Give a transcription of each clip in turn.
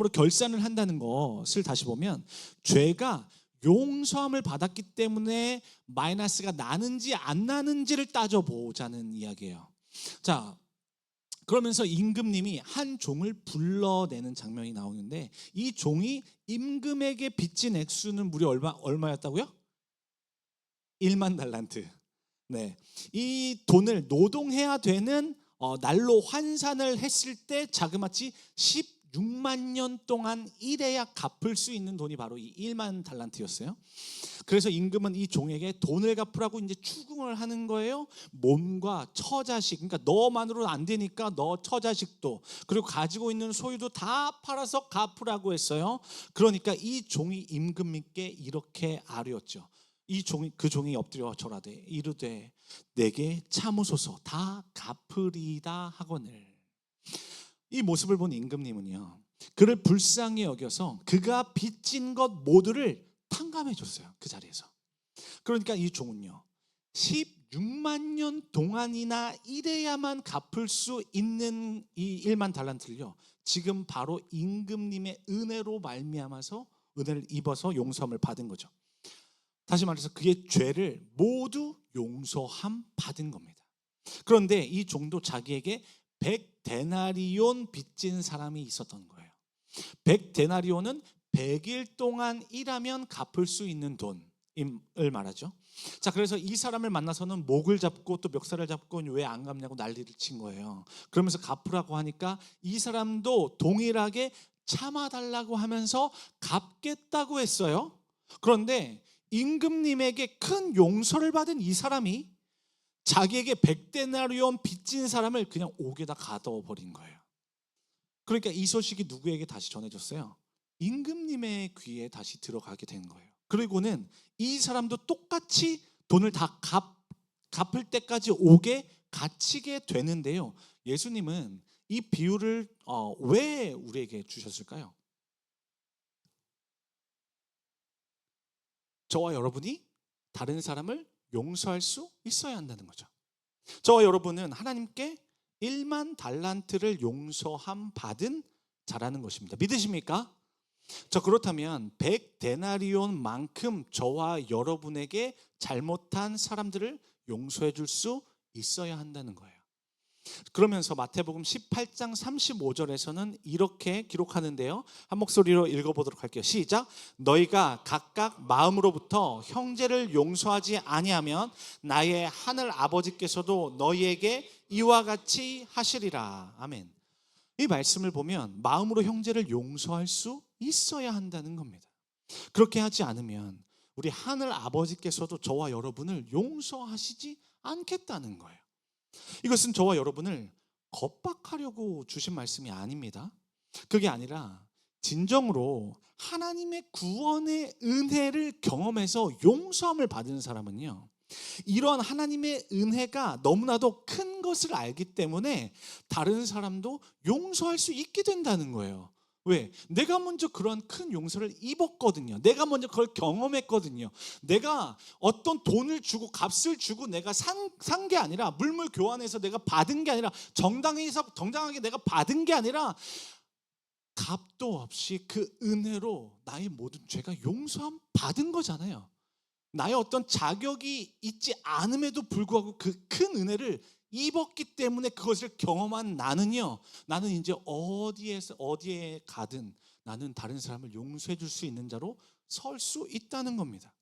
결산을 한다는 것을 다시 보면 죄가 용서함을 받았기 때문에 마이너스가 나는지 안 나는지를 따져보자는 이야기예요. 자, 그러면서 임금님이 한 종을 불러내는 장면이 나오는데, 이 종이 임금에게 빚진 액수는 무려 얼마였다고요? 1만 달란트. 네, 이 돈을 노동해야 되는 날로 환산을 했을 때 자그마치 16만 년 동안 일해야 갚을 수 있는 돈이 바로 이 1만 달란트였어요. 그래서 임금은 이 종에게 돈을 갚으라고 이제 추궁을 하는 거예요. 몸과 처자식, 그러니까 너만으로는 안 되니까 너 처자식도, 그리고 가지고 있는 소유도 다 팔아서 갚으라고 했어요. 그러니까 이 종이 임금님께 이렇게 아뢰었죠. 그 종이 엎드려 절하되 이르되 내게 참으소서 다 갚으리다 하거늘. 이 모습을 본 임금님은요, 그를 불쌍히 여겨서 그가 빚진 것 모두를 탕감해 줬어요. 그 자리에서. 그러니까 이 종은요, 16만 년 동안이나 일해야만 갚을 수 있는 이 1만 달란트를요, 지금 바로 임금님의 은혜로 말미암아서 은혜를 입어서 용서함을 받은 거죠. 다시 말해서 그의 죄를 모두 용서함 받은 겁니다. 그런데 이 종도 자기에게 100데나리온 빚진 사람이 있었던 거예요. 100데나리온은 100일 동안 일하면 갚을 수 있는 돈을 말하죠. 자, 그래서 이 사람을 만나서는 목을 잡고 또 멱살을 잡고 왜 안 갚냐고 난리를 친 거예요. 그러면서 갚으라고 하니까 이 사람도 동일하게 참아달라고 하면서 갚겠다고 했어요. 그런데 임금님에게 큰 용서를 받은 이 사람이 자기에게 100데나리온 빚진 사람을 그냥 옥에다 가둬버린 거예요. 그러니까 이 소식이 누구에게 다시 전해졌어요? 임금님의 귀에 다시 들어가게 된 거예요. 그리고는 이 사람도 똑같이 돈을 다 갚을 때까지 옥에 갇히게 되는데요. 예수님은 이 비유를 왜 우리에게 주셨을까요? 저와 여러분이 다른 사람을 용서할 수 있어야 한다는 거죠. 저와 여러분은 하나님께 1만 달란트를 용서함 받은 자라는 것입니다. 믿으십니까? 자, 그렇다면 100데나리온만큼 저와 여러분에게 잘못한 사람들을 용서해 줄 수 있어야 한다는 거예요. 그러면서 마태복음 18장 35절에서는 이렇게 기록하는데요, 한 목소리로 읽어보도록 할게요. 시작. 너희가 각각 마음으로부터 형제를 용서하지 아니하면 나의 하늘 아버지께서도 너희에게 이와 같이 하시리라. 아멘. 이 말씀을 보면 마음으로 형제를 용서할 수 있어야 한다는 겁니다. 그렇게 하지 않으면 우리 하늘 아버지께서도 저와 여러분을 용서하시지 않겠다는 거예요. 이것은 저와 여러분을 겁박하려고 주신 말씀이 아닙니다. 그게 아니라 진정으로 하나님의 구원의 은혜를 경험해서 용서함을 받은 사람은요, 이런 하나님의 은혜가 너무나도 큰 것을 알기 때문에 다른 사람도 용서할 수 있게 된다는 거예요. 왜? 내가 먼저 그런 큰 용서를 입었거든요. 내가 먼저 그걸 경험했거든요. 내가 어떤 돈을 주고 값을 주고 내가 산 게 아니라, 물물 교환해서 내가 받은 게 아니라, 정당하게 내가 받은 게 아니라, 값도 없이 그 은혜로 나의 모든 죄가 용서함 받은 거잖아요. 나의 어떤 자격이 있지 않음에도 불구하고 그 큰 은혜를 입었기 때문에 그것을 경험한 나는요, 나는 이제 어디에 가든 나는 다른 사람을 용서해 줄 수 있는 자로 설 수 있다는 겁니다.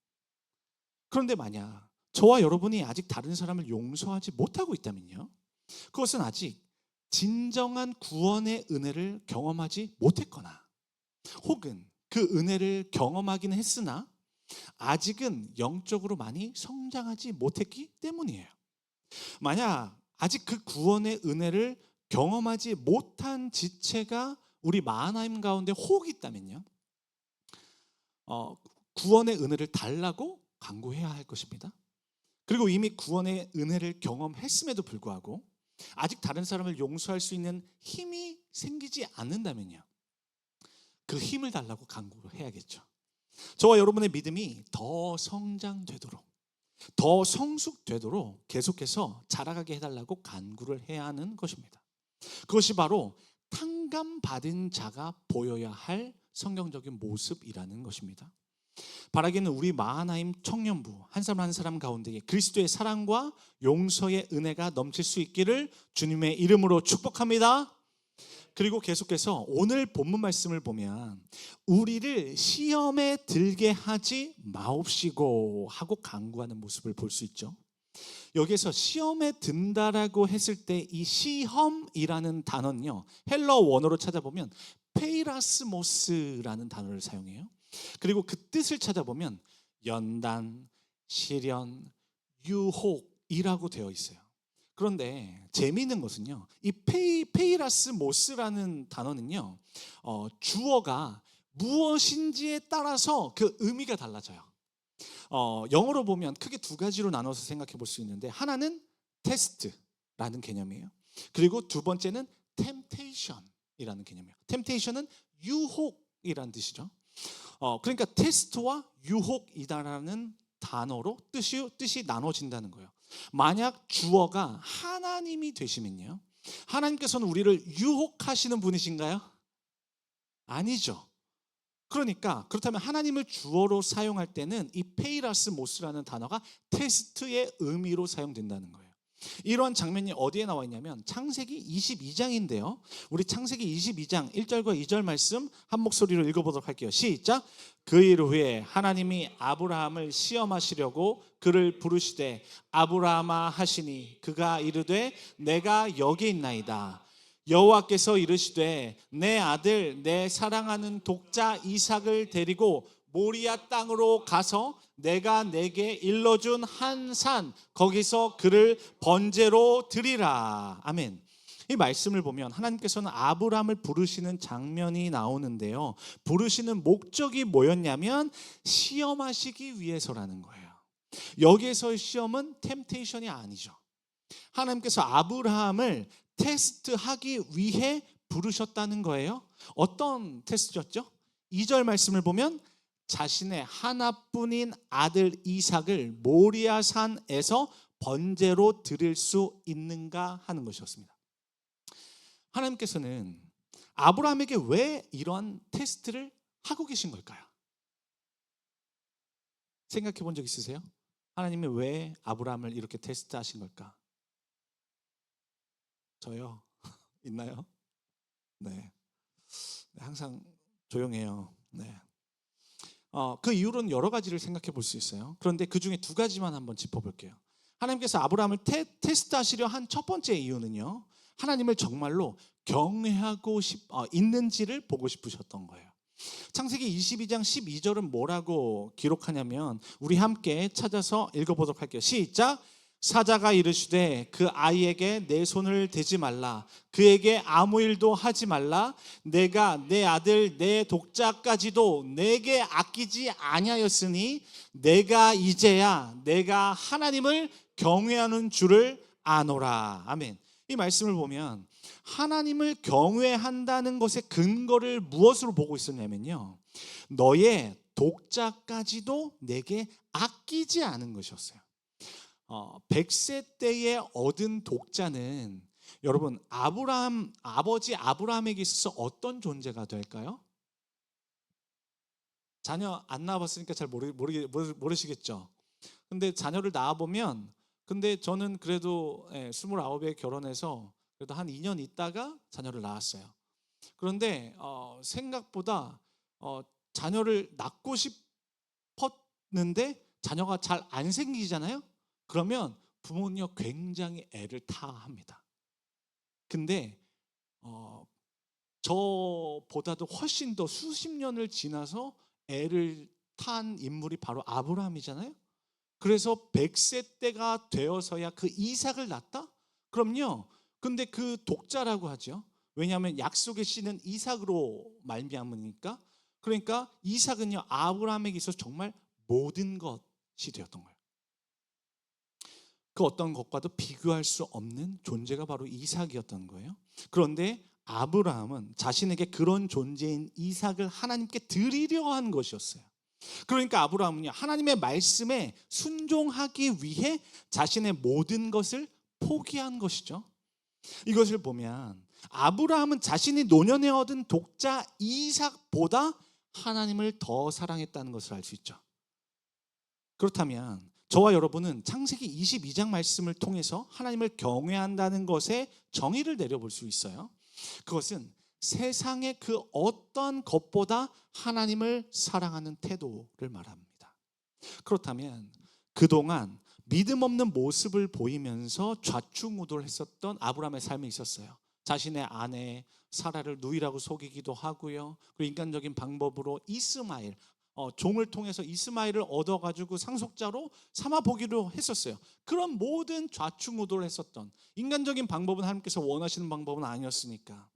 그런데 만약 저와 여러분이 아직 다른 사람을 용서하지 못하고 있다면요, 그것은 아직 진정한 구원의 은혜를 경험하지 못했거나, 혹은 그 은혜를 경험하기는 했으나 아직은 영적으로 많이 성장하지 못했기 때문이에요. 만약 아직 그 구원의 은혜를 경험하지 못한 지체가 우리 마하나임 가운데 혹 있다면요, 구원의 은혜를 달라고 간구해야 할 것입니다. 그리고 이미 구원의 은혜를 경험했음에도 불구하고 아직 다른 사람을 용서할 수 있는 힘이 생기지 않는다면요, 그 힘을 달라고 간구를 해야겠죠. 저와 여러분의 믿음이 더 성장되도록, 더 성숙되도록 계속해서 자라가게 해달라고 간구를 해야 하는 것입니다. 그것이 바로 탕감받은 자가 보여야 할 성경적인 모습이라는 것입니다. 바라기는 우리 마하나임 청년부 한 사람 한 사람 가운데에 그리스도의 사랑과 용서의 은혜가 넘칠 수 있기를 주님의 이름으로 축복합니다. 그리고 계속해서 오늘 본문 말씀을 보면 우리를 시험에 들게 하지 마옵시고 하고 간구하는 모습을 볼 수 있죠. 여기서 시험에 든다라고 했을 때 이 시험이라는 단어는요, 헬러 원어로 찾아보면 페이라스모스라는 단어를 사용해요. 그리고 그 뜻을 찾아보면 연단, 시련, 유혹이라고 되어 있어요. 그런데 재미있는 것은요, 이 페이라스모스라는 단어는요, 주어가 무엇인지에 따라서 그 의미가 달라져요. 영어로 보면 크게 두 가지로 나눠서 생각해 볼 수 있는데, 하나는 테스트라는 개념이에요. 그리고 두 번째는 템테이션이라는 개념이에요. 템테이션은 유혹이라는 뜻이죠. 그러니까 테스트와 유혹이다라는 단어로 뜻이 나눠진다는 거예요. 만약 주어가 하나님이 되시면요, 하나님께서는 우리를 유혹하시는 분이신가요? 아니죠. 그러니까 그렇다면 하나님을 주어로 사용할 때는 이 페이라스모스라는 단어가 테스트의 의미로 사용된다는 거예요. 이러한 장면이 어디에 나와 있냐면 창세기 22장인데요. 우리 창세기 22장 1절과 2절 말씀 한 목소리로 읽어보도록 할게요. 시작. 그 일 후에 하나님이 아브라함을 시험하시려고 그를 부르시되 아브라함아 하시니 그가 이르되 내가 여기 있나이다. 여호와께서 이르시되 내 아들 내 사랑하는 독자 이삭을 데리고 모리아 땅으로 가서 내가 내게 일러준 한 산 거기서 그를 번제로 드리라. 아멘. 이 말씀을 보면 하나님께서는 아브라함을 부르시는 장면이 나오는데요, 부르시는 목적이 뭐였냐면 시험하시기 위해서라는 거예요. 여기에서의 시험은 템테이션이 아니죠. 하나님께서 아브라함을 테스트하기 위해 부르셨다는 거예요. 어떤 테스트였죠? 2절 말씀을 보면 자신의 하나뿐인 아들 이삭을 모리아 산에서 번제로 드릴 수 있는가 하는 것이었습니다. 하나님께서는 아브라함에게 왜 이런 테스트를 하고 계신 걸까요? 생각해 본 적 있으세요? 하나님이 왜 아브라함을 이렇게 테스트하신 걸까? 저요? 있나요? 네. 항상 조용해요. 네. 그 이유로는 여러 가지를 생각해 볼 수 있어요. 그런데 그 중에 두 가지만 한번 짚어볼게요. 하나님께서 아브라함을 테스트하시려 한 첫 번째 이유는요, 하나님을 정말로 경외하고 있는지를 보고 싶으셨던 거예요. 창세기 22장 12절은 뭐라고 기록하냐면 우리 함께 찾아서 읽어보도록 할게요. 시작. 사자가 이르시되 그 아이에게 내 손을 대지 말라. 그에게 아무 일도 하지 말라. 내가 내 아들 내 독자까지도 내게 아끼지 아니하였으니 내가 이제야 내가 하나님을 경외하는 줄을 아노라. 아멘. 이 말씀을 보면 하나님을 경외한다는 것의 근거를 무엇으로 보고 있었냐면요, 너의 독자까지도 내게 아끼지 않은 것이었어요. 100세 때에 얻은 독자는 여러분 아버지 아브라함에게 있어서 어떤 존재가 될까요? 자녀 안 낳아봤으니까 잘 모르시겠죠. 근데 자녀를 낳아보면, 근데 저는 그래도 29에 결혼해서 그래도 한 2년 있다가 자녀를 낳았어요. 그런데 생각보다 자녀를 낳고 싶었는데 자녀가 잘 안 생기잖아요. 그러면 부모는요 굉장히 애를 타합니다. 근데 저보다도 훨씬 더 수십 년을 지나서 애를 탄 인물이 바로 아브라함이잖아요. 그래서 100세 때가 되어서야 그 이삭을 낳았다? 그럼요. 근데 그 독자라고 하죠. 왜냐하면 약속의 씨는 이삭으로 말미암으니까. 그러니까 이삭은요 아브라함에게 있어서 정말 모든 것이 되었던 거예요. 그 어떤 것과도 비교할 수 없는 존재가 바로 이삭이었던 거예요. 그런데 아브라함은 자신에게 그런 존재인 이삭을 하나님께 드리려 한 것이었어요. 그러니까 아브라함은요 하나님의 말씀에 순종하기 위해 자신의 모든 것을 포기한 것이죠. 이것을 보면 아브라함은 자신이 노년에 얻은 독자 이삭보다 하나님을 더 사랑했다는 것을 알 수 있죠. 그렇다면 저와 여러분은 창세기 22장 말씀을 통해서 하나님을 경외한다는 것에 정의를 내려볼 수 있어요. 그것은 세상의 그 어떤 것보다 하나님을 사랑하는 태도를 말합니다. 그렇다면 그동안 믿음 없는 모습을 보이면서 좌충우돌했었던 아브라함의 삶이 있었어요. 자신의 아내 사라를 누이라고 속이기도 하고요. 그리고 인간적인 방법으로 이스마엘, 종을 통해서 이스마엘을 얻어가지고 상속자로 삼아 보기로 했었어요. 그런 모든 좌충우돌을 했었던, 인간적인 방법은 하나님께서 원하시는 방법은 아니었으니까.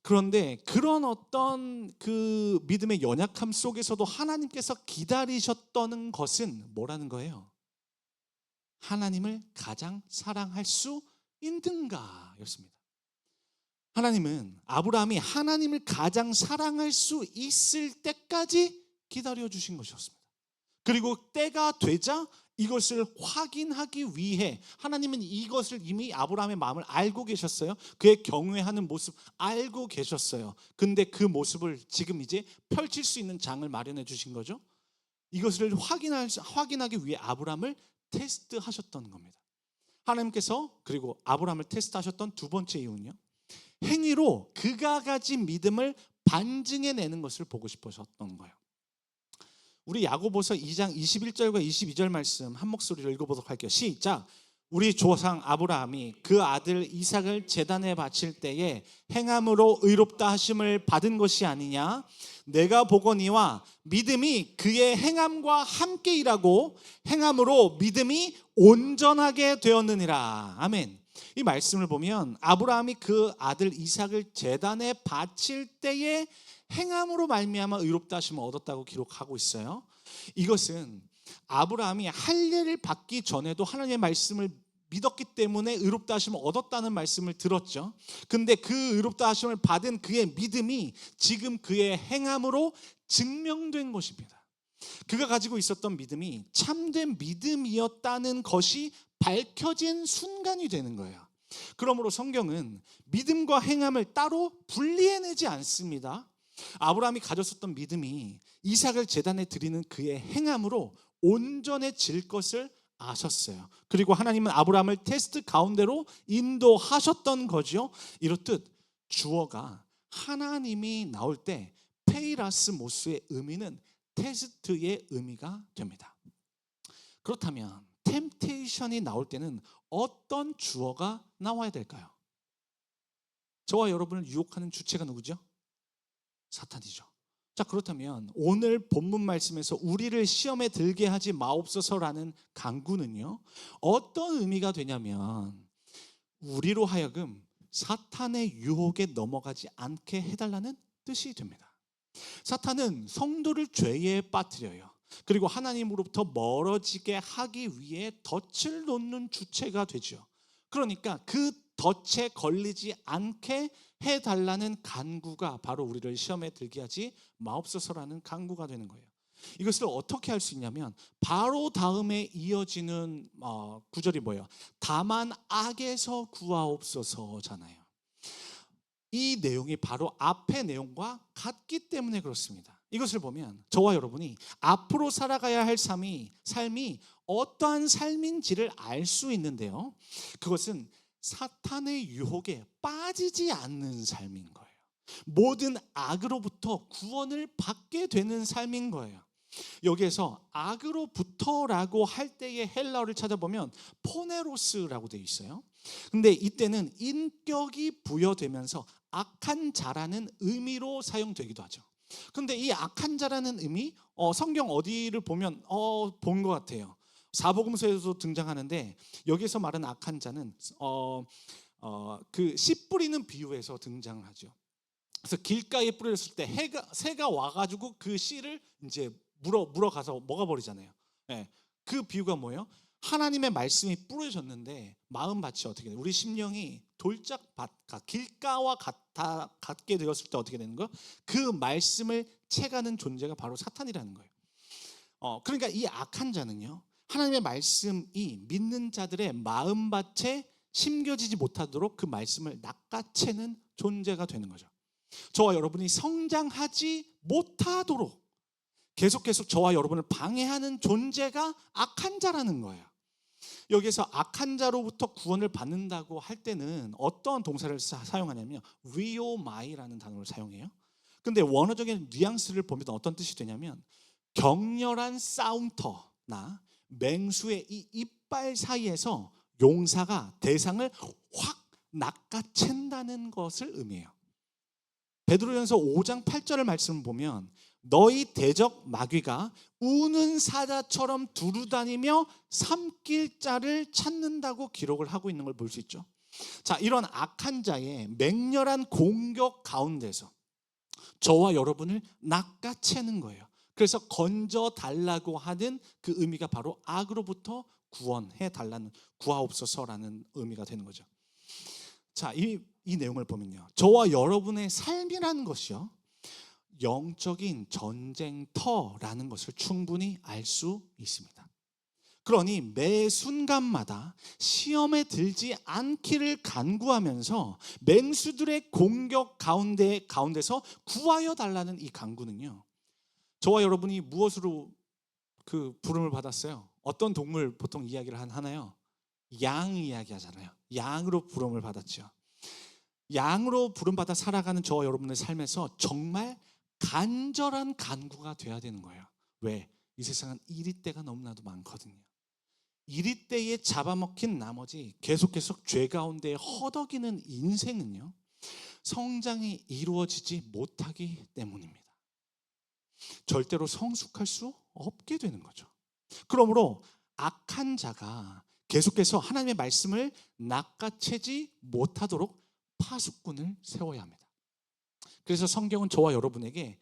그런데 그런 어떤 그 믿음의 연약함 속에서도 하나님께서 기다리셨던 것은 뭐라는 거예요? 하나님을 가장 사랑할 수 있는가 였습니다. 하나님은 아브라함이 하나님을 가장 사랑할 수 있을 때까지 기다려주신 것이었습니다. 그리고 때가 되자 이것을 확인하기 위해 하나님은 이것을 이미 아브라함의 마음을 알고 계셨어요. 그의 경외하는 모습 알고 계셨어요. 근데 그 모습을 지금 이제 펼칠 수 있는 장을 마련해 주신 거죠. 이것을 확인하기 위해 아브라함을 테스트하셨던 겁니다. 하나님께서 그리고 아브라함을 테스트하셨던 두 번째 이유는요, 행위로 그가 가진 믿음을 반증해내는 것을 보고 싶으셨던 거예요. 우리 야고보서 2장 21절과 22절 말씀 한 목소리로 읽어보도록 할게요. 시작. 우리 조상 아브라함이 그 아들 이삭을 제단에 바칠 때에 행함으로 의롭다 하심을 받은 것이 아니냐? 내가 보거니와 믿음이 그의 행함과 함께 일하고 행함으로 믿음이 온전하게 되었느니라. 아멘. 이 말씀을 보면 아브라함이 그 아들 이삭을 제단에 바칠 때에 행함으로 말미암아 의롭다 하심을 얻었다고 기록하고 있어요. 이것은 아브라함이 할례를 받기 전에도 하나님의 말씀을 믿었기 때문에 의롭다 하심을 얻었다는 말씀을 들었죠. 근데 그 의롭다 하심을 받은 그의 믿음이 지금 그의 행함으로 증명된 것입니다. 그가 가지고 있었던 믿음이 참된 믿음이었다는 것이 밝혀진 순간이 되는 거예요. 그러므로 성경은 믿음과 행함을 따로 분리해내지 않습니다. 아브라함이 가졌었던 믿음이 이삭을 제단에 드리는 그의 행함으로 온전해질 것을 아셨어요. 그리고 하나님은 아브라함을 테스트 가운데로 인도하셨던 거죠. 이렇듯 주어가 하나님이 나올 때 페이라스 모스의 의미는 테스트의 의미가 됩니다. 그렇다면 템테이션이 나올 때는 어떤 주어가 나와야 될까요? 저와 여러분을 유혹하는 주체가 누구죠? 사탄이죠. 자, 그렇다면 오늘 본문 말씀에서 우리를 시험에 들게 하지 마옵소서라는 간구는요, 어떤 의미가 되냐면 우리로 하여금 사탄의 유혹에 넘어가지 않게 해달라는 뜻이 됩니다. 사탄은 성도를 죄에 빠뜨려요. 그리고 하나님으로부터 멀어지게 하기 위해 덫을 놓는 주체가 되죠. 그러니까 그 덫에 걸리지 않게 해달라는 간구가 바로 우리를 시험에 들게 하지 마옵소서라는 간구가 되는 거예요. 이것을 어떻게 할 수 있냐면 바로 다음에 이어지는 구절이 뭐예요? 다만 악에서 구하옵소서잖아요. 이 내용이 바로 앞의 내용과 같기 때문에 그렇습니다. 이것을 보면 저와 여러분이 앞으로 살아가야 할 삶이 어떠한 삶인지를 알 수 있는데요, 그것은 사탄의 유혹에 빠지지 않는 삶인 거예요. 모든 악으로부터 구원을 받게 되는 삶인 거예요. 여기에서 악으로부터라고 할 때의 헬라어를 찾아보면 포네로스라고 되어 있어요. 근데 이때는 인격이 부여되면서 악한 자라는 의미로 사용되기도 하죠. 근데 이 악한 자라는 의미, 성경 어디를 보면 본 것 같아요. 사복음서에도 등장하는데 여기서 말하는 악한 자는 그 씨 뿌리는 비유에서 등장하죠. 그래서 길가에 뿌렸을 때 새가 와가지고 그 씨를 이제 물어가서 먹어버리잖아요. 네. 그 비유가 뭐예요? 하나님의 말씀이 뿌려졌는데 마음밭이 어떻게 돼요? 우리 심령이 돌짝밭, 길가와 같게 되었을 때 어떻게 되는 거예요? 그 말씀을 채가는 존재가 바로 사탄이라는 거예요. 그러니까 이 악한 자는요, 하나님의 말씀이 믿는 자들의 마음밭에 심겨지지 못하도록 그 말씀을 낚아채는 존재가 되는 거죠. 저와 여러분이 성장하지 못하도록 계속 저와 여러분을 방해하는 존재가 악한 자라는 거예요. 여기서 악한 자로부터 구원을 받는다고 할 때는 어떤 동사를 사용하냐면 위오마이라는 단어를 사용해요. 근데 원어적인 뉘앙스를 보면 어떤 뜻이 되냐면 격렬한 싸움터나 맹수의 이 이빨 사이에서 용사가 대상을 확 낚아챈다는 것을 의미해요. 베드로전서 5장 8절을 말씀을 보면 너희 대적 마귀가 우는 사자처럼 두루다니며 삼킬 자를 찾는다고 기록을 하고 있는 걸 볼 수 있죠. 자, 이런 악한 자의 맹렬한 공격 가운데서 저와 여러분을 낚아채는 거예요. 그래서 건져 달라고 하는 그 의미가 바로 악으로부터 구원해 달라는, 구하옵소서라는 의미가 되는 거죠. 자, 이 내용을 보면요, 저와 여러분의 삶이라는 것이요, 영적인 전쟁터라는 것을 충분히 알 수 있습니다. 그러니 매 순간마다 시험에 들지 않기를 간구하면서 맹수들의 공격 가운데서 구하여 달라는 이 간구는요, 저와 여러분이 무엇으로 그 부름을 받았어요? 어떤 동물 보통 이야기를 하나요? 양 이야기 하잖아요. 양으로 부름을 받았죠. 양으로 부름받아 살아가는 저와 여러분의 삶에서 정말 간절한 간구가 돼야 되는 거예요. 왜? 이 세상은 이리때가 너무나도 많거든요. 이리때에 잡아먹힌 나머지 계속 죄 가운데 허덕이는 인생은요, 성장이 이루어지지 못하기 때문입니다. 절대로 성숙할 수 없게 되는 거죠. 그러므로 악한 자가 계속해서 하나님의 말씀을 낚아채지 못하도록 파수꾼을 세워야 합니다. 그래서 성경은 저와 여러분에게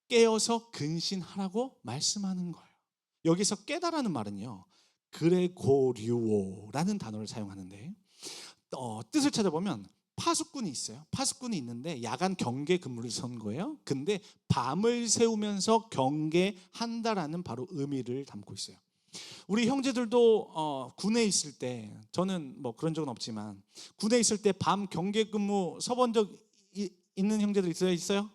깨어서 근신하라고 말씀하는 거예요. 여기서 깨다라는 말은요, 그레고리오라는 단어를 사용하는데 뜻을 찾아보면 파수꾼이 있어요. 파수꾼이 있는데 야간 경계 근무를 선 거예요. 근데 밤을 새우면서 경계한다라는 바로 의미를 담고 있어요. 우리 형제들도 군에 있을 때, 저는 뭐 그런 적은 없지만 군에 있을 때 밤 경계 근무 서본 적 있는 형제들 있어요?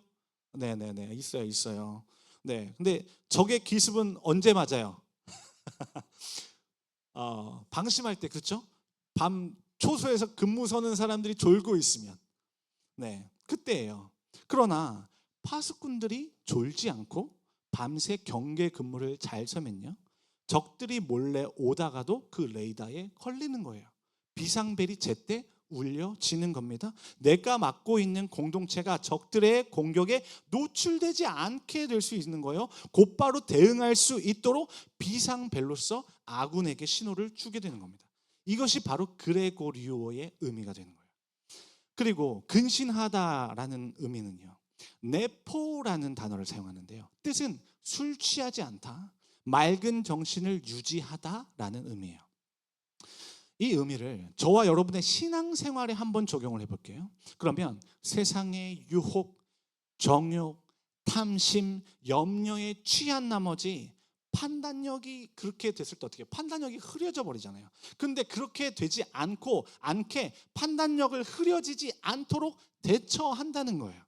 네네네, 있어요. 네, 근데 적의 기습은 언제 맞아요? 방심할 때, 그렇죠? 밤 초소에서 근무 서는 사람들이 졸고 있으면, 네, 그때예요. 그러나 파수꾼들이 졸지 않고 밤새 경계 근무를 잘 서면요, 적들이 몰래 오다가도 그 레이더에 걸리는 거예요. 비상벨이 제때 울려지는 겁니다. 내가 맡고 있는 공동체가 적들의 공격에 노출되지 않게 될 수 있는 거예요. 곧바로 대응할 수 있도록 비상벨로서 아군에게 신호를 주게 되는 겁니다. 이것이 바로 그레고리오의 의미가 되는 거예요. 그리고 근신하다라는 의미는요, 네포라는 단어를 사용하는데요, 뜻은 술 취하지 않다, 맑은 정신을 유지하다라는 의미예요. 이 의미를 저와 여러분의 신앙생활에 한번 적용을 해볼게요. 그러면 세상의 유혹, 정욕, 탐심, 염려에 취한 나머지 판단력이 그렇게 됐을 때 어떻게 해요? 판단력이 흐려져 버리잖아요. 근데 그렇게 되지 않게 판단력을 흐려지지 않도록 대처한다는 거예요.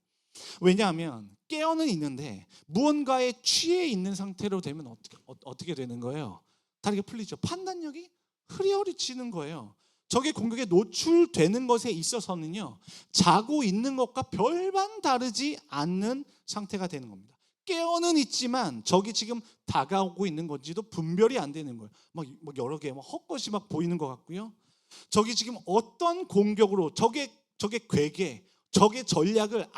왜냐하면 깨어는 있는데 무언가에 취해 있는 상태로 되면 어떻게 되는 거예요? 다르게 풀리죠. 판단력이 흐려지는 거예요. 적의 공격에 노출되는 것에 있어서는요, 자고 있는 것과 별반 다르지 않는 상태가 되는 겁니다. 깨어는 있지만 적이 지금 다가오고 있는 건지도 분별이 안 되는 거예요. 막 여러 개 헛것이 막 보이는 것 같고요. 적이 지금 어떤 공격으로 적의 괴계, 적의 전략을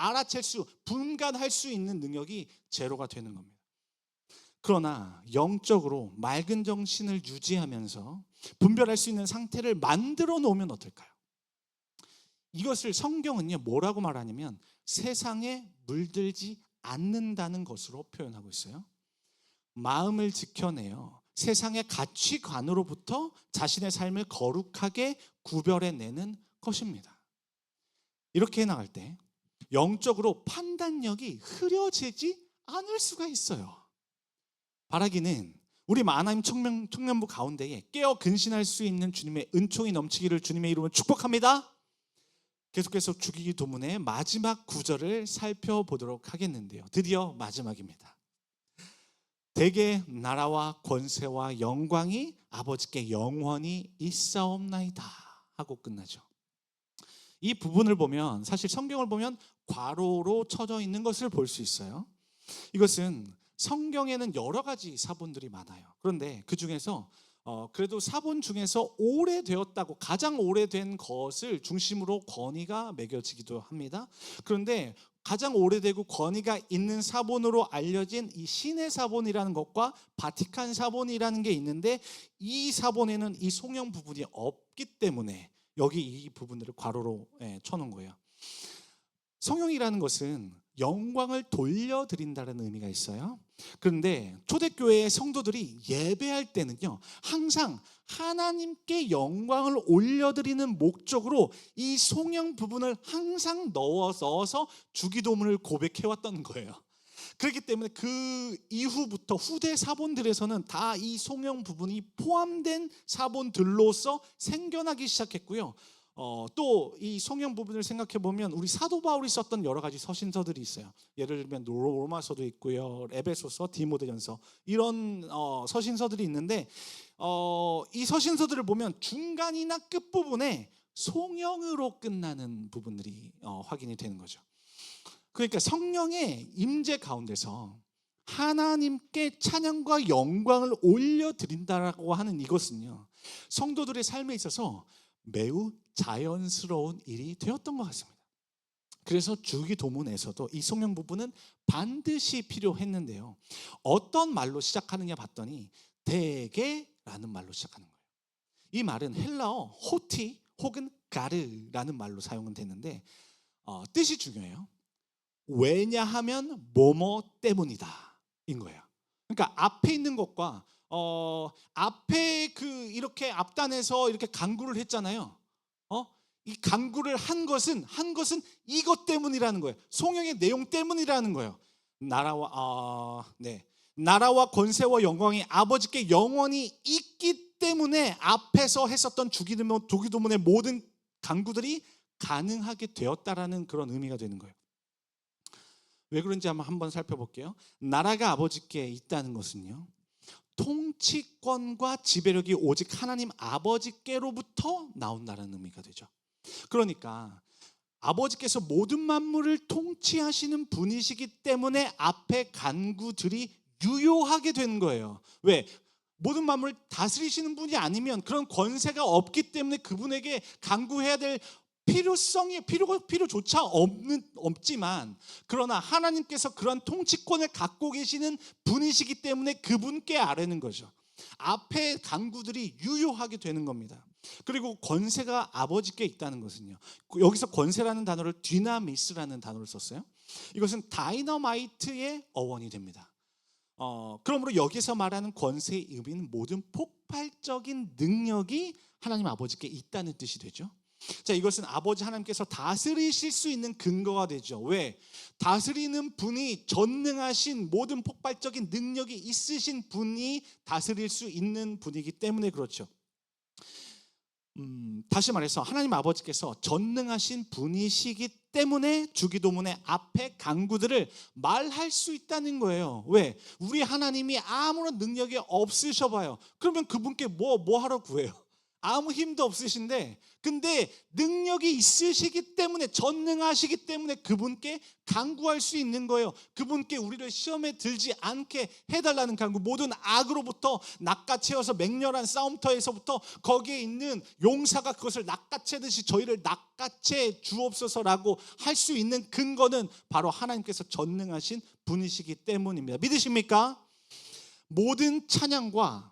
분간할 수 있는 능력이 제로가 되는 겁니다. 그러나 영적으로 맑은 정신을 유지하면서 분별할 수 있는 상태를 만들어 놓으면 어떨까요? 이것을 성경은요, 뭐라고 말하냐면 세상에 물들지 않는다는 것으로 표현하고 있어요. 마음을 지켜내요, 세상의 가치관으로부터 자신의 삶을 거룩하게 구별해내는 것입니다. 이렇게 해나갈 때 영적으로 판단력이 흐려지지 않을 수가 있어요. 바라기는 우리 하나님 청년부 가운데에 깨어 근신할 수 있는 주님의 은총이 넘치기를 주님의 이름으로 축복합니다. 계속해서 주기기 도문의 마지막 구절을 살펴보도록 하겠는데요. 드디어 마지막입니다. 대개 나라와 권세와 영광이 아버지께 영원히 있사옵나이다 하고 끝나죠. 이 부분을 보면 사실 성경을 보면 괄호로 쳐져 있는 것을 볼 수 있어요. 이것은 성경에는 여러 가지 사본들이 많아요. 그런데 그 중에서 그래도 사본 중에서 오래되었다고 가장 오래된 것을 중심으로 권위가 매겨지기도 합니다. 그런데 가장 오래되고 권위가 있는 사본으로 알려진 이 신의 사본이라는 것과 바티칸 사본이라는 게 있는데 이 사본에는 이 송영 부분이 없기 때문에 여기 이 부분들을 괄호로 쳐놓은 거예요. 성령이라는 것은 영광을 돌려드린다는 의미가 있어요. 그런데 초대교회의 성도들이 예배할 때는요, 항상 하나님께 영광을 올려드리는 목적으로 이 송영 부분을 항상 넣어서 주기도문을 고백해왔던 거예요. 그렇기 때문에 그 이후부터 후대 사본들에서는 다 이 송영 부분이 포함된 사본들로서 생겨나기 시작했고요. 또 이 성경 부분을 생각해 보면 우리 사도 바울이 썼던 여러 가지 서신서들이 있어요. 예를 들면 로마서도 있고요, 에베소서, 디모데전서 이런 서신서들이 있는데 이 서신서들을 보면 중간이나 끝 부분에 송영으로 끝나는 부분들이 확인이 되는 거죠. 그러니까 성령의 임재 가운데서 하나님께 찬양과 영광을 올려드린다라고 하는 이것은요, 성도들의 삶에 있어서 매우 자연스러운 일이 되었던 것 같습니다. 그래서 주기도문에서도 이 성령 부분은 반드시 필요했는데요, 어떤 말로 시작하느냐 봤더니 대개라는 말로 시작하는 거예요. 이 말은 헬라어 호티 혹은 가르라는 말로 사용은 되는데 뜻이 중요해요. 왜냐하면 뭐뭐 때문이다 인 거예요. 그러니까 앞에 있는 것과 앞에 이렇게 앞단에서 이렇게 간구를 했잖아요. 이 간구를 한 것은 이것 때문이라는 거예요. 송영의 내용 때문이라는 거예요. 나라와 권세와 영광이 아버지께 영원히 있기 때문에 앞에서 했었던 주기도문의 모든 간구들이 가능하게 되었다라는 그런 의미가 되는 거예요. 왜 그런지 한번 살펴볼게요. 나라가 아버지께 있다는 것은요, 통치권과 지배력이 오직 하나님 아버지께로부터 나온다는 의미가 되죠. 그러니까 아버지께서 모든 만물을 통치하시는 분이시기 때문에 앞에 간구들이 유효하게 되는 거예요. 왜? 모든 만물을 다스리시는 분이 아니면, 그런 권세가 없기 때문에 그분에게 간구해야 될 필요조차 없지만, 그러나 하나님께서 그런 통치권을 갖고 계시는 분이시기 때문에 그분께 아뢰는 거죠. 앞에 간구들이 유효하게 되는 겁니다. 그리고 권세가 아버지께 있다는 것은요, 여기서 권세라는 단어를 디나미스라는 단어를 썼어요. 이것은 다이너마이트의 어원이 됩니다. 그러므로 여기서 말하는 권세의 의미는 모든 폭발적인 능력이 하나님 아버지께 있다는 뜻이 되죠. 자, 이것은 아버지 하나님께서 다스리실 수 있는 근거가 되죠. 왜? 다스리는 분이 전능하신, 모든 폭발적인 능력이 있으신 분이 다스릴 수 있는 분이기 때문에 그렇죠. 다시 말해서 하나님 아버지께서 전능하신 분이시기 때문에 주기도문의 앞에 간구들을 말할 수 있다는 거예요. 왜? 우리 하나님이 아무런 능력이 없으셔봐요. 그러면 그분께 뭐 하러 구해요? 아무 힘도 없으신데, 근데 능력이 있으시기 때문에, 전능하시기 때문에 그분께 간구할 수 있는 거예요. 그분께 우리를 시험에 들지 않게 해달라는 간구, 모든 악으로부터 낚아채어서 맹렬한 싸움터에서부터 거기에 있는 용사가 그것을 낚아채듯이 저희를 낚아채 주옵소서라고 할 수 있는 근거는 바로 하나님께서 전능하신 분이시기 때문입니다. 믿으십니까? 모든 찬양과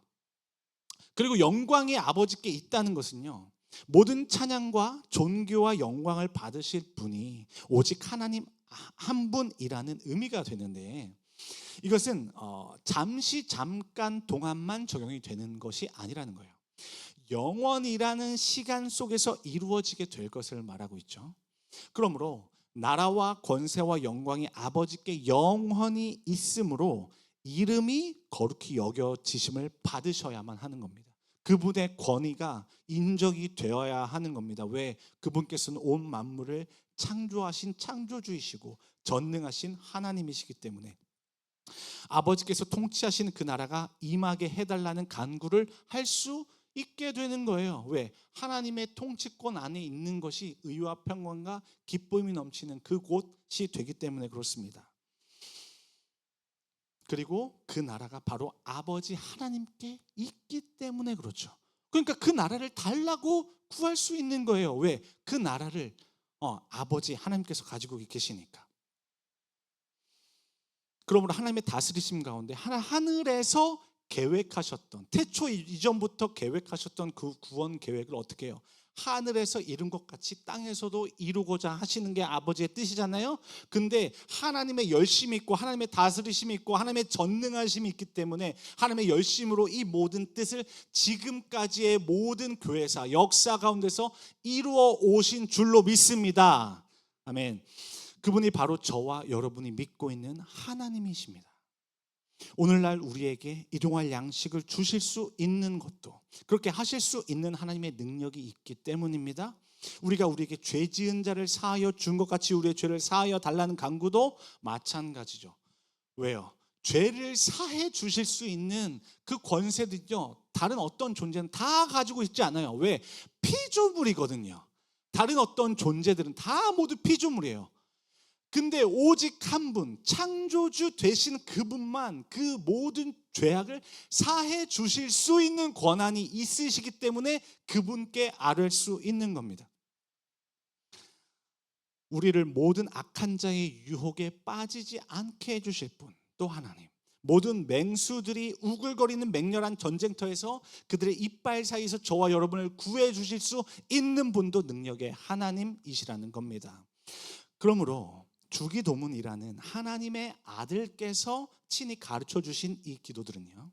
그리고 영광이 아버지께 있다는 것은요, 모든 찬양과 존귀와 영광을 받으실 분이 오직 하나님 한 분이라는 의미가 되는데, 이것은 잠깐 동안만 적용이 되는 것이 아니라는 거예요. 영원이라는 시간 속에서 이루어지게 될 것을 말하고 있죠. 그러므로 나라와 권세와 영광이 아버지께 영원히 있으므로 이름이 거룩히 여겨지심을 받으셔야만 하는 겁니다. 그분의 권위가 인정이 되어야 하는 겁니다. 왜? 그분께서는 온 만물을 창조하신 창조주이시고 전능하신 하나님이시기 때문에 아버지께서 통치하시는 그 나라가 임하게 해달라는 간구를 할 수 있게 되는 거예요. 왜? 하나님의 통치권 안에 있는 것이 의와 평강과 기쁨이 넘치는 그곳이 되기 때문에 그렇습니다. 그리고 그 나라가 바로 아버지 하나님께 있기 때문에 그렇죠. 그러니까 그 나라를 달라고 구할 수 있는 거예요. 왜? 그 나라를 아버지 하나님께서 가지고 계시니까. 그러므로 하나님의 다스리심 가운데 하늘에서 계획하셨던, 태초 이전부터 계획하셨던 그 구원 계획을 어떻게 해요? 하늘에서 이룬 것 같이 땅에서도 이루고자 하시는 게 아버지의 뜻이잖아요. 근데 하나님의 열심이 있고 하나님의 다스리심이 있고 하나님의 전능하심이 있기 때문에 하나님의 열심으로 이 모든 뜻을 지금까지의 모든 교회사 역사 가운데서 이루어 오신 줄로 믿습니다. 아멘. 그분이 바로 저와 여러분이 믿고 있는 하나님이십니다. 오늘날 우리에게 일용할 양식을 주실 수 있는 것도 그렇게 하실 수 있는 하나님의 능력이 있기 때문입니다. 우리가 우리에게 죄 지은 자를 사하여 준 것 같이 우리의 죄를 사하여 달라는 간구도 마찬가지죠. 왜요? 죄를 사해 주실 수 있는 그 권세들요, 다른 어떤 존재는 다 가지고 있지 않아요. 왜? 피조물이거든요. 다른 어떤 존재들은 다 모두 피조물이에요. 근데 오직 한 분, 창조주 되신 그분만 그 모든 죄악을 사해 주실 수 있는 권한이 있으시기 때문에 그분께 아뢰 수 있는 겁니다. 우리를 모든 악한 자의 유혹에 빠지지 않게 해주실 분, 또 하나님. 모든 맹수들이 우글거리는 맹렬한 전쟁터에서 그들의 이빨 사이에서 저와 여러분을 구해 주실 수 있는 분도 능력의 하나님이시라는 겁니다. 그러므로 주기도문이라는 하나님의 아들께서 친히 가르쳐 주신 이 기도들은요,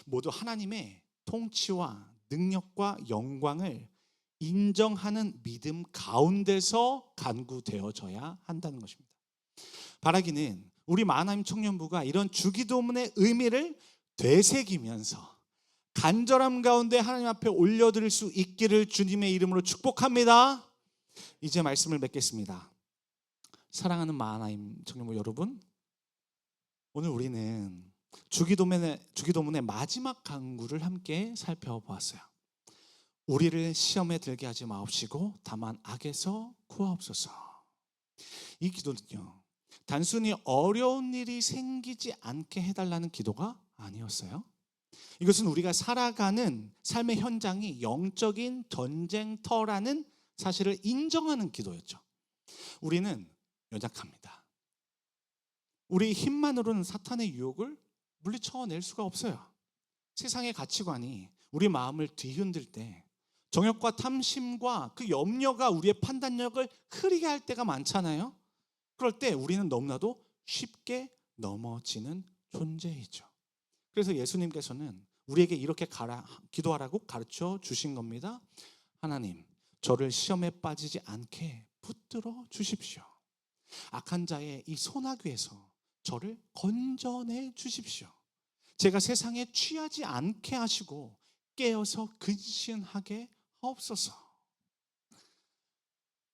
모두 하나님의 통치와 능력과 영광을 인정하는 믿음 가운데서 간구되어져야 한다는 것입니다. 바라기는 우리 마하나임 청년부가 이런 주기도문의 의미를 되새기면서 간절함 가운데 하나님 앞에 올려드릴 수 있기를 주님의 이름으로 축복합니다. 이제 말씀을 맺겠습니다. 사랑하는 마하나임 청년부 여러분, 오늘 우리는 주기도문의 마지막 간구를 함께 살펴보았어요. 우리를 시험에 들게 하지 마옵시고 다만 악에서 구하옵소서. 이 기도는요, 단순히 어려운 일이 생기지 않게 해달라는 기도가 아니었어요. 이것은 우리가 살아가는 삶의 현장이 영적인 전쟁터라는 사실을 인정하는 기도였죠. 우리는 연약합니다. 우리 힘만으로는 사탄의 유혹을 물리쳐낼 수가 없어요. 세상의 가치관이 우리 마음을 뒤흔들 때, 정욕과 탐심과 그 염려가 우리의 판단력을 흐리게 할 때가 많잖아요. 그럴 때 우리는 너무나도 쉽게 넘어지는 존재이죠. 그래서 예수님께서는 우리에게 이렇게 기도하라고 가르쳐 주신 겁니다. 하나님, 저를 시험에 빠지지 않게 붙들어 주십시오. 악한 자의 이 소나귀에서 저를 건져내 주십시오. 제가 세상에 취하지 않게 하시고 깨어서 근신하게 하옵소서.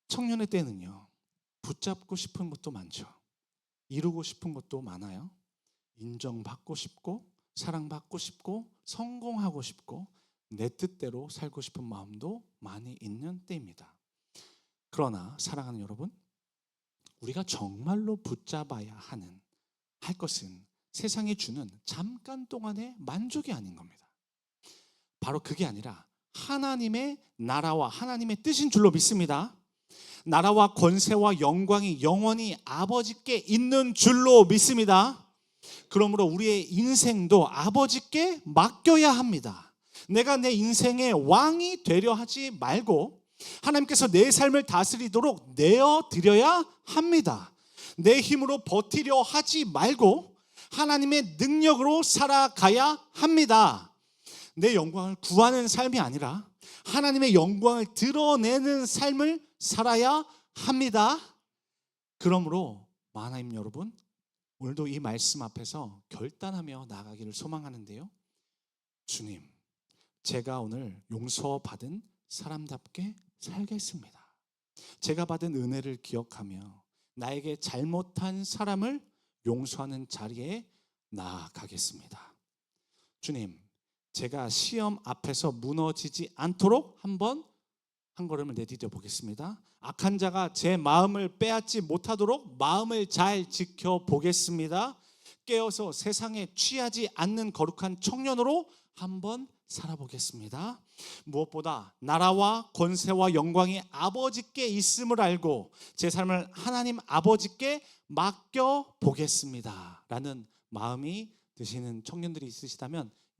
청년의 때는요, 붙잡고 싶은 것도 많죠. 이루고 싶은 것도 많아요. 인정받고 싶고 사랑받고 싶고 성공하고 싶고 내 뜻대로 살고 싶은 마음도 많이 있는 때입니다. 그러나 사랑하는 여러분, 우리가 정말로 붙잡아야 할 것은 세상이 주는 잠깐 동안의 만족이 아닌 겁니다. 바로 그게 아니라 하나님의 나라와 하나님의 뜻인 줄로 믿습니다. 나라와 권세와 영광이 영원히 아버지께 있는 줄로 믿습니다. 그러므로 우리의 인생도 아버지께 맡겨야 합니다. 내가 내 인생의 왕이 되려 하지 말고 하나님께서 내 삶을 다스리도록 내어드려야 합니다. 내 힘으로 버티려 하지 말고 하나님의 능력으로 살아가야 합니다. 내 영광을 구하는 삶이 아니라 하나님의 영광을 드러내는 삶을 살아야 합니다. 그러므로 마하나임 여러분, 오늘도 이 말씀 앞에서 결단하며 나아가기를 소망하는데요, 주님, 제가 오늘 용서받은 사람답게 살겠습니다. 제가 받은 은혜를 기억하며 나에게 잘못한 사람을 용서하는 자리에 나아가겠습니다. 주님, 제가 시험 앞에서 무너지지 않도록 한번 한 걸음을 내디뎌 보겠습니다. 악한 자가 제 마음을 빼앗지 못하도록 마음을 잘 지켜보겠습니다. 깨어서 세상에 취하지 않는 거룩한 청년으로 한번 살아보겠습니다. 무엇보다 나라와 권세와 영광이 아버지께 있음을 알고 제 삶을 하나님 아버지께 맡겨보겠습니다 라는 마음이 드시는 청년들이 있으시다면